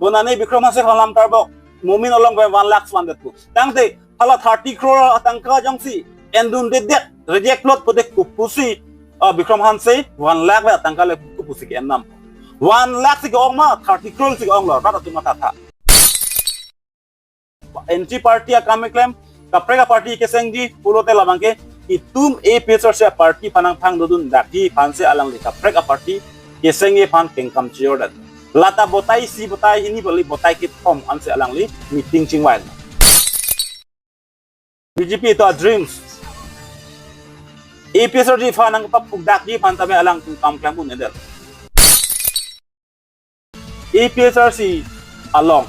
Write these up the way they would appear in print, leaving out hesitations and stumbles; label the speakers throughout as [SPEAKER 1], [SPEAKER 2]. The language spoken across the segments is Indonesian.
[SPEAKER 1] bonane bikram hase halam tarbok mumin olong by 1 lakh mandat ku tangte hala 30 crore atangka jongsi endun de det reject lot pode kupusi bikram hanse 1 lakh ba tangka le kupusi ke enam 1 lakh sik ong ma 30 crore sik ong lo rat atuma tha NG party kami claim kaprega party ke sengji pulote labangke itum APSR se party panang phang dodun daki phanse alang li kaprega party ke sengye phan kengkam chiordan lata botai si botai ini beli botai kit form anse alang li meeting chingwan BJP itu dreams APSR di phanang papuk daki phan tame alang kam claim pun edel APSR si along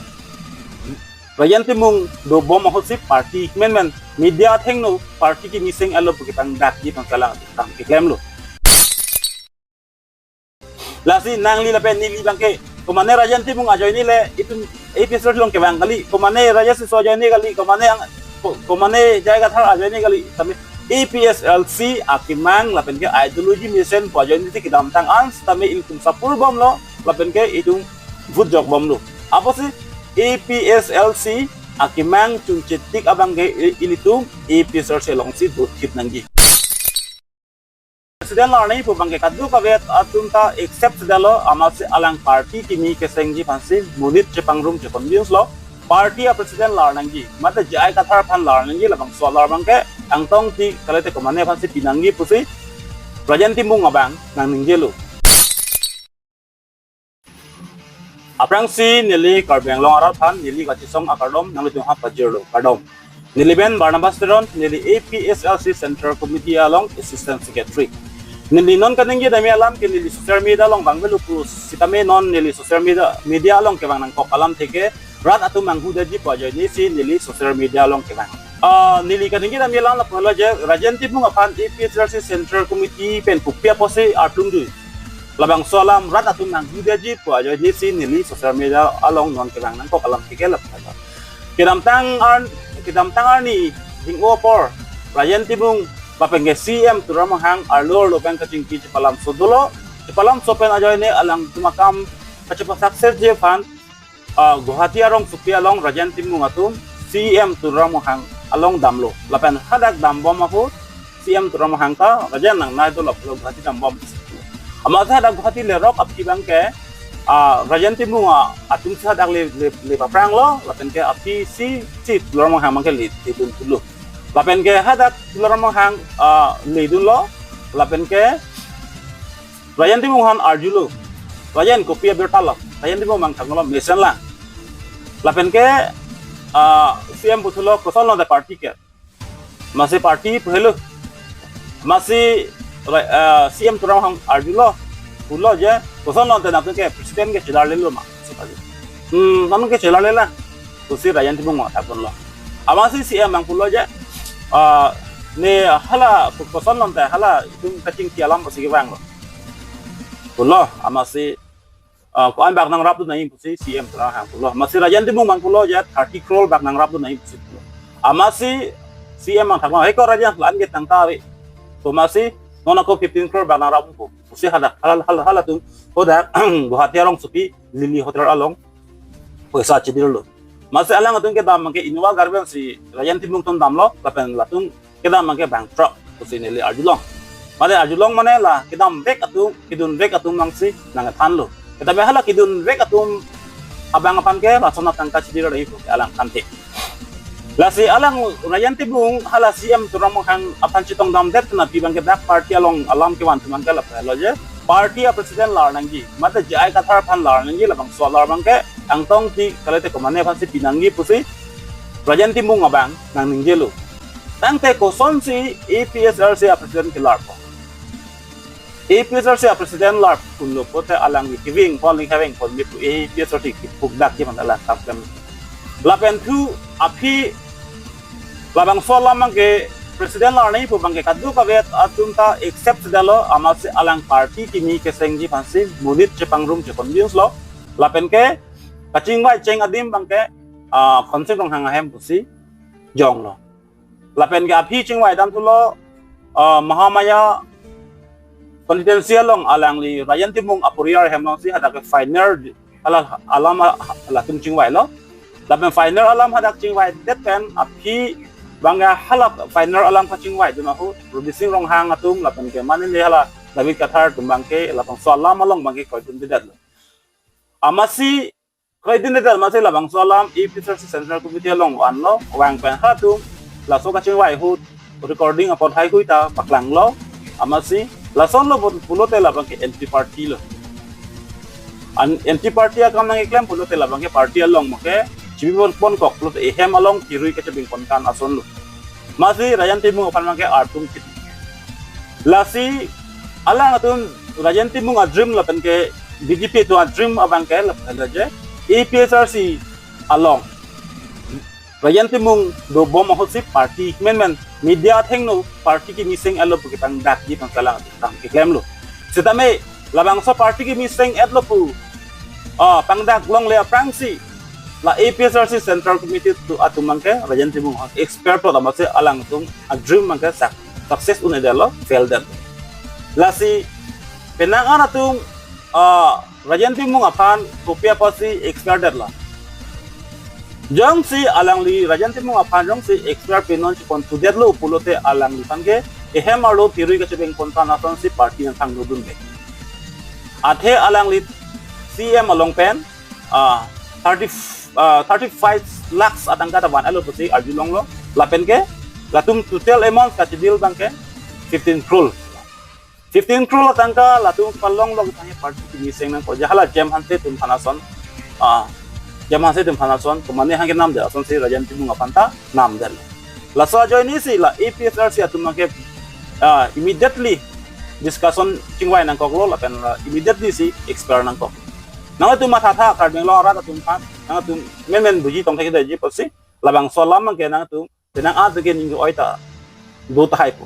[SPEAKER 1] Rajen timung do bom hosip party men media thengno party ki mising alo pagitang daki pangkalang tang iklem lo lasi nangli lapen nili bangke kumane Rajen timung ajoy ni le itu episode long ke bangkali kumane Rajen si sojoy ni kali kumane jaiga thar ajoy ni kali tame APSLC akimang lapen ke ideology mission ajoy ni ti kidam tang ans tame ilkum sapur bom lo lapen ke itu food jog bom lo apa sih APSLC akimang cungcetik abang ke ilitum APSR selongsi dutkit nanggi Presiden larni po bangke kadu kaget atunta accept dalo amase alang party kimi kesengji pansi munit cepangrum convince lo party a presiden larnanggi mata jai kathar phan larnanggi labang solar bangke angtong ti kalete komane pansi pinanggi pusi Rajen timung abang nang ningjelu Aprang si nili karbeng long arat han nili kachisong akardom nang litung hapajero kardom nili ben Barnabas Teron nili APSLC Central Committee along Assistant Secretary nili non kanengge dami alam ke nili social media long bangbelu pus sitame non nili social media long ke bang nang kok alam teke rat atu manghu daji pajoy ni si nili social media long ke bang nili kanengge dami alam la pala je Rajen timung apan APSLC Central Committee pen kupia pose atlung du labang solam rat atum nang hudaji po ajo ni si nili social media along non kelang nang ko kalam tikelap kidam tang arni hingo por Rajen timung bapenge CM turama hang arlor lobang kacingki cepalam sodulo cepalam sopen ajo ni alang tumakam kacepa success je fan Guwahati arong supi along Rajen timung atum CM turama hang along damlo lapen hadak dambom aku CM turama hang ka Rajen nang na itu loplo Guwahati dambom amasa hadak Guwahati lerok api bangke Rajen timung atum si hadak le paprang lo lapen ke api si lorong hang mangke li tidun dulu lapen ke hadak lorong hang lidun lo lapen ke Rajen timung han arjulu Rajen kopi bertalo Rajen timung mang thanglo mission lang lapen ke CM butulo kosol no de party ke masih party phelo masih CM turang hang arjulo pulo je kosong nonton nampun ke presiden ke celar lelo mak siapa je namun ke celar lela kusi Rajen timung mak tapun lo amasi CM mang pulo je ne hala kosong nonton hala itu kacing tialam masih kebang lo pulo amasi ko an bak nang rap tu naing kusi CM turang hang pulo masih Rajen timung mang pulo je 30 crore bak nang rap tu naing kusi pulo amasi CM mang thakma heko Rajen lan ke tangkawi so masih nona ko 15 crore bana rabu ko usi hada hal tu hoda Guwahati arong supi lili hotel along pesa chidir lo masih alang atun ke dam ke inwa garben si Rajen timung ton dam lo lapen latung ke dam ke bang truck usi nili arjulong mane la ke dam bek atung kidun bek atung mangsi nang tan lo kita behala kidun bek atung abang apan ke lasona tangka chidir ro itu alang kante lasi alang Rajen timung hala CM turamo hang apan chitong dam det na bibang ke back party along alam ke wan tuman ke la pelo je party a president lar nanggi mata jai kathar phan lar nanggi labang solar bang ke angtong ti kalete ko mane phan si pinangi pusi Rajen timung abang nang ningjelu tangte ko son si APSR se president ke lar ko APSR se president lar kullo pote alang giving calling having for me to APSR ti pugdak ki mandala tapem lapen tu api labang solam mangke presiden larni po bangke kadu kaget atunta accept dalo amase alang party kimi kesengji pansi munit cepangrum convince lo lapen ke kacing wai ceng adim bangke konsep dong hang hem pusi jong lo lapen ke api cing wai dam tulo mahamaya konfidensial long alang li Rajen timung apuriar hem long si hada ke final alam tum chingwai lo lapen final alam hadak chingwai det pen api bangga halap final alam ka chingwai duna hu rubising rong hang atum lapen ke manin le hala David kathar tumbangke lapang so alam along bangke koi dun dedat lo amasi koi din dedat masih labang so alam episode central committee along wan lo wang pen hatum la so ka chingwai hu recording upon hai kuita paklang lo amasi la son lo pulote labang ke anti party lo anti party akam nang iklam pulote labang ke party along make cibibol pon kok pulote ehem along kirui ke cebing pon kan ason lo masih Rajen timung upon make artung kit lasi ala ngatun Rajen timung a dream lapan ke BJP tu a dream abang ke lapan aja APSRC along Rajen timung do bom mahotsi party men media theng no party ki missing alo pu kitang dak ji pang kalang tang iklem lo sitame labang so party ki missing atlo pu pang dak long le prangsi la APSRC central committee tu atumang ke Rajen timung expert to damase alang tung a dream mang ke success unedalo fail that lasi penangan atung Rajen timung apan kopia pasi expert that la jong si alang li Rajen timung apan jong si expert penon si kontudet lo pulote alang li pange ehem alo pirui ke cebeng kontan ason si party yang tang dudun be athe alang li CM along pen 35 lakhs atang kata ban alo pusi arjulong lo lapen ke latum total amount ka cidil bangke 15 crore 15 crore tangka latung palong lo tanya party miseng nang ko jahala jam hante tum panason jam hante tum panason kumane hangin nam da son si Rajen timung apanta nam dal la so join ni si la APSRC atum ke immediately discussion chingwai nang ko lo la pen immediately si expert nang ko nang tu matha tha kar beng lo ra tum pan nang tu men buji tong thai da ji posi labang so lam ke nang tu tenang a de ning oita do ta hai po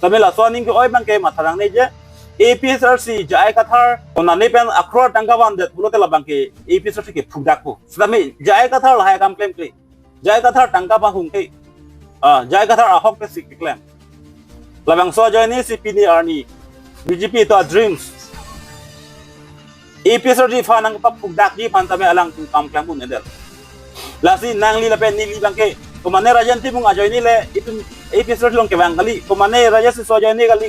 [SPEAKER 1] samela so ning oi bang ke matharang nei je APSRC jai kathar onani pen akror tangkawan det bulote labang ke APSRC ke phugdak po sami jai kathar la hai kam claim ke jai kathar tangka pa hung ke jai kathar ahok ke sik claim labang so jai ni CPD arni BJP to dreams APSRC fa nang pa phugdak ji pan tame alang kam claim bu nedel lasi nang li la pen ni li bang ke kumane Rajen timung ajoy ni le itu APSRC long ke bang kali kumane Rajen si so joy ni kali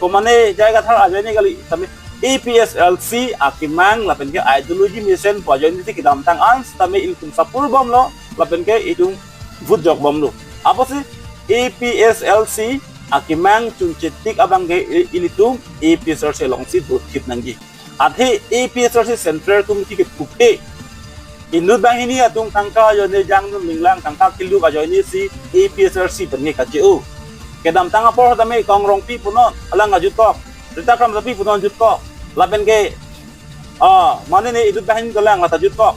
[SPEAKER 1] kumane jaga thar ajoy ni kali tame APSLC akimang lapen ke ideology mission po ajoy ni ti kidam tang ans tame ilkum sapur bom lo lapen ke itu vote jok bom lo apa sih APSLC akimang chunchetik abang ke ilitum APSRC long si vote kit nanggi athe APSRC central committee ke puke inut bang ini atung tangka jone jang minglang tangka kilu ka joini si APSRC pengi ka CU kedam tanga por tame kongrong pi puno alang ajut ko rita kram tapi puno ajut ko laben ke mane ne idut bang galang lata jut ko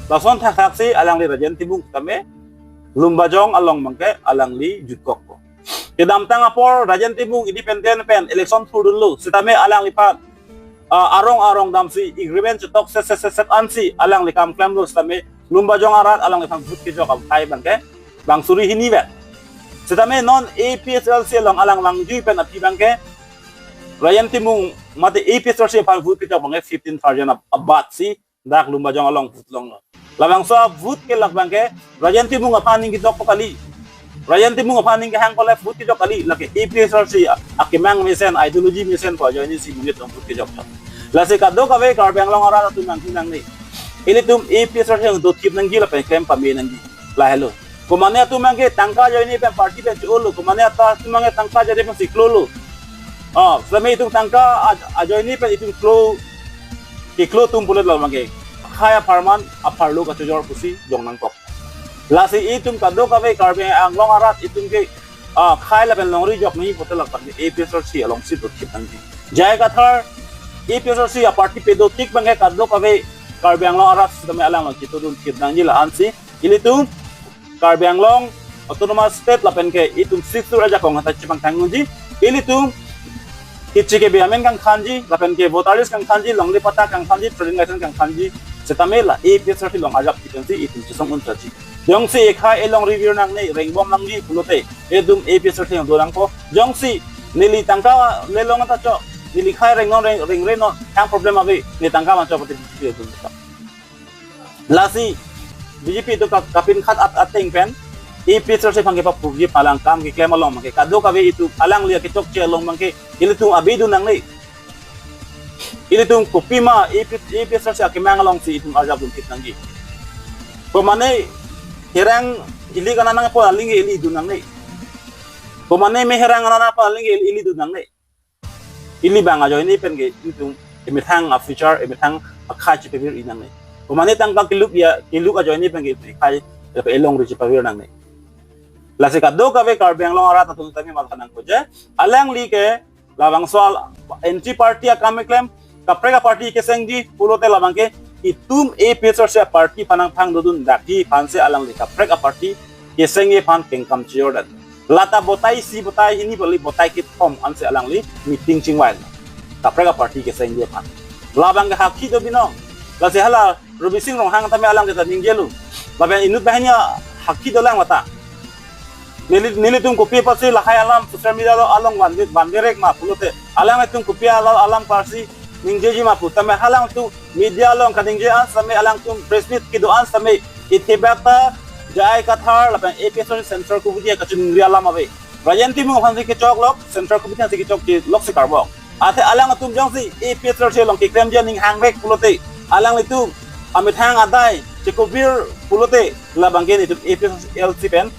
[SPEAKER 1] lason thak si alang li Rajen timung tame lumbajong along mangke alang li jut ko kedam tanga por Rajen timung independent pen election thur dulu sitame alang lipat arong damsi agreement chutok set ansi alang likam claim lo stame lumba jong arat alang likam but ke jok kai bangke bang suri hini bet setame non APSLC long alang lang ju pen api bangke Rajen timung mate APSLC pan but ke jok bangke 15,000 abat si dak lumba jong along but long lo labang so but ke lak bangke Rajen timung apaning ki jok kali Rajen timung apaning ke hang ko left but ke jok kali lake APSLC akimang mission ideology mission po join si bunit long but ke jok lasi kaddo kawe kar beng long ara tu nang tinang ni ilitum APSRC ang do tip nang gila pen claim pami nang gi la hello kumane tu mangke tangka join ni pen party pen cholo kumane ata tu mangke tangka jare pen siklolo samai tu tangka join ni pen itum klo ki klo tum bulet la mangke khaya farman aparlo ka chojor pusi jong nang kok lasi itum kaddo kawe kar beng ang long ara itum ke khai la pen long ri jok ni potel la pen APSRC along si do tip nang gi jai ka thar APSRC a party pedo tik bangke kadlo kawe karbyang long aras tame alang long kito dun kit nang jila ansi ilitum karbyang long autonomous state lapen ke itum situ raja kong hata chipang tangunji ilitum kitchi ke biamen kang khanji lapen ke votaris kang khanji longli pata kang khanji trading license kang khanji setame la APSRC long ajak kitansi itum chisong untaji jongsi ekha elong review nang nei rengbom nang ji pulote edum APSRC yang dolang ko jongsi nili tangka lelong ata cho nili khai ring non hang problem abi ni tangka man chopati BJP tu lasi BJP itu kapin khat ating pen picture se phangke pa pugi palang kam ki claim along mangke kado kabe itu alang lia ki chok che along mangke ili tu abi du nang nei ili tu kopi ma picture se akimang along si itu arjab dum kit nanggi pemane herang ili kana nang po aling ili du nang nei pemane me herang kana pa aling ili du nang nei ili bang ajo ini pen ge itu emithang a feature emithang a khai chi pevir inang nei pemane tang ka kiluk ajo ini pen ge khai pe elong ri chi pevir nang nei lasi kado kabe karbeng long arat atun tami malkanang ko je alang li ke labang soal NT party akame claim kaprega party ke sengji pulote labang ke itum picture se party panang phang dodun daki phanse alang li kaprega party ke sengye phan kengkam chiordan lata botai si botai ini boli botai kit form anse alang li meeting chingwal kaprega party ke sengye phan labang ke hakki do binong lasi hala rubi sing rong hang tami alang ke ninggelu labang inut bahanya hakki do lang mata nili tum kopi pasi lahai alam social media lo along bandirek ma pulote alang tum kopi alam parsi ningjeji ma putame halang tu media long kadingje an same alang tum press meet kido an same itibata jai kathar lapan episode center ko budia kachung ri alam ave Rajen timung hansi ke chok lok center ko budia ke chok ki lok se karbok ate alang tum jong si episode se long ki krem jan ning hangrek pulote alang itu amit hang adai chekobir pulote labanggen itu episode LC pen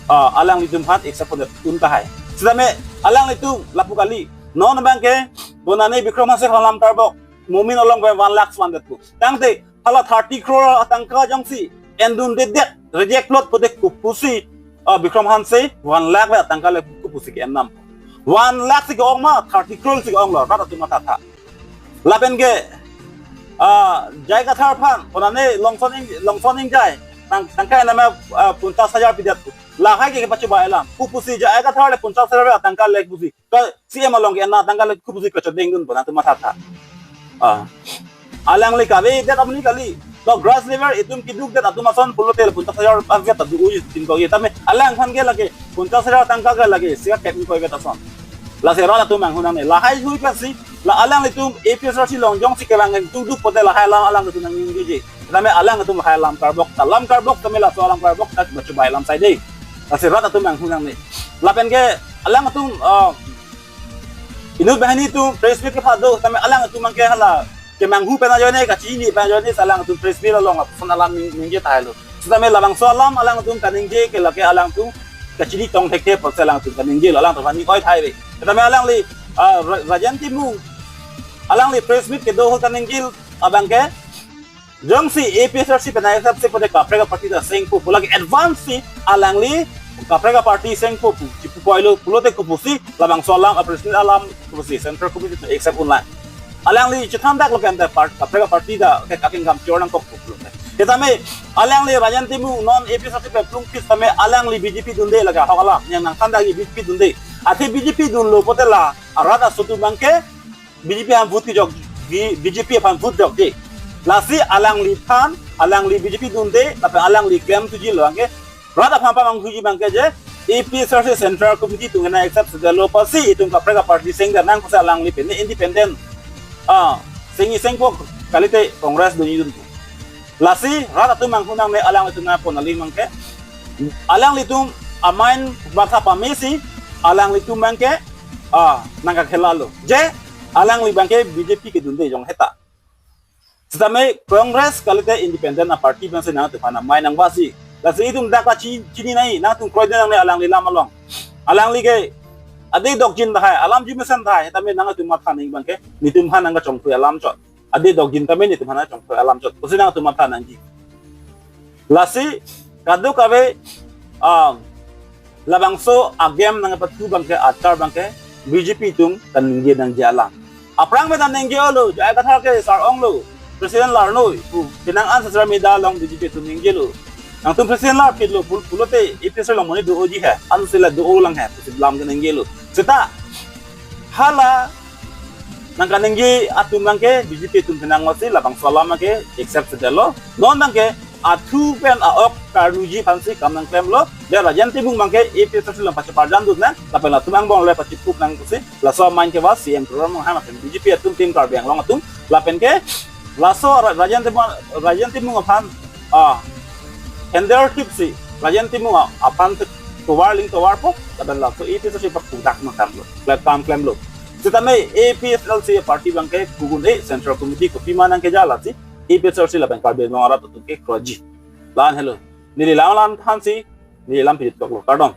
[SPEAKER 1] alang litum hat except for the untahai sedame alang litum lapu kali non banke bonane bikrom se halam tarbok mumin along by 1 lakh 100 ku tangte hala 30 crore atangka jongsi endun de reject plot pode kupusi bikrom han se 1 lakh ba atangka le kupusi ke nam 1 lakh se ongma 30 crore se ong lo rata tu mata tha laben ge jaiga thar phan bonane longsoning jai tangka nama 50,000 pidat lahai ke pacu bailam kupusi ja aga thale 50,000 atangka lek busi ka CM along ke na tangka lek kupusi ka chodenggun bona tu matha tha alang le kabe det apni kali to grass liver itum kiduk det atum ason pulotel 50,000 avya tadu uji tin ko tame alang phan ge lage 50,000 tangka ga lage sia kep ko ge tason la se rala tu mang hunang ne lahai hui pasi la alang le tum episode si long jong si ke lang tu du pote lahai alang tu nang ngi tame alang tu lahai lam karbok talam karbok tame la so alam karbok tak bacu bailam sai dei asirat atum yang hunang ni lapen ke alang atum inut bahani tu press meet ke phado tame alang atum mang ke hala ke manghu pena jone ka chini pa jone salang atum press meet long phone alam ningje tailo tame labang so alam alang atum kaningje ke lake alang tu ka chini tong theke por salang atum kaningje alang to bani koi thai be tame alang li Rajen timung alang li press meet ke do kaningje abang ke jongsi APSRC penai sabse pada kaprega party da sengpo pula ke advance si alang li kaprega party sengpo cipu poilo pulote kupusi labang solang presiden alam kupusi center committee to accept online alang li chitam dak lokan da kaprega party da ke kaking kam chorang kok pulote ketame alang li Rajen timu non APSRC pe plung pis tame alang li BJP dunde laga hawala yang nang tanda gi BJP dunde ate BJP dun lo potela arada sotu bangke BJP ham vote ki jog BJP ham vote jog de lasi alang li pan alang li BJP dunde tapi alang li claim tuji lo angke rada phampa mang tuji bangke je APSRC central committee tungena accept segalo pasi itung kaprega party sengga nang kusa alang li pende independent sengi sengpo kalite kongres duni dun lasi rada tu mang hunang me alang itu na ponali mangke alang li tum amain batha pamesi alang li tum mangke nangka khelalo je alang li bangke BJP ke dunde jong heta sedame kongres kalite independent na party bangse na tefana mai nang basi lasi itum dakla chini nai na tum kroide nang alang li lamalong alang li ke ade dokjin da hai alam ji mesen da hai tame nang tu matha ning bangke nitum han nang chong tu alam chot ade dokjin tame nitum han chong tu alam chot usina tu matha nang ji lasi kadu kabe labangso agem nang patu bangke atar bangke BJP tum kan ngi nang jala aprang me tan nang jolo jai kathar ke sarong lo presiden larno pinang an social media long BJP tu ninggelo nang tu presiden lar pidlo pulote episode long moni do oji hai an sila do lang hai president lam ke ninggelo seta hala nang kanenggi atum bangke BJP tu pinang wasi labang salama ke accept sedelo non bangke atu pen Ahok karuji fansi kamnang klem lo dia Rajen timung mangke APSLC lang pachi parjan dut na lapen la tumang bong le pachi pup nang kusi la so main ke was CM program mang hama pen BJP atum tim karbeng long atum lapen ke la so Rajen timung aphan hender tipsi Rajen timung aphan towar ling towar po lapen la so APSLC pa pudak mang kam lo kam klem lo Sitame APSLC party bangke gugun Central Committee ko pimanang ke jala si APSLC laban karbel long arat tu ke kroji lan hello nililang lan thansi nilam pidit ko kardom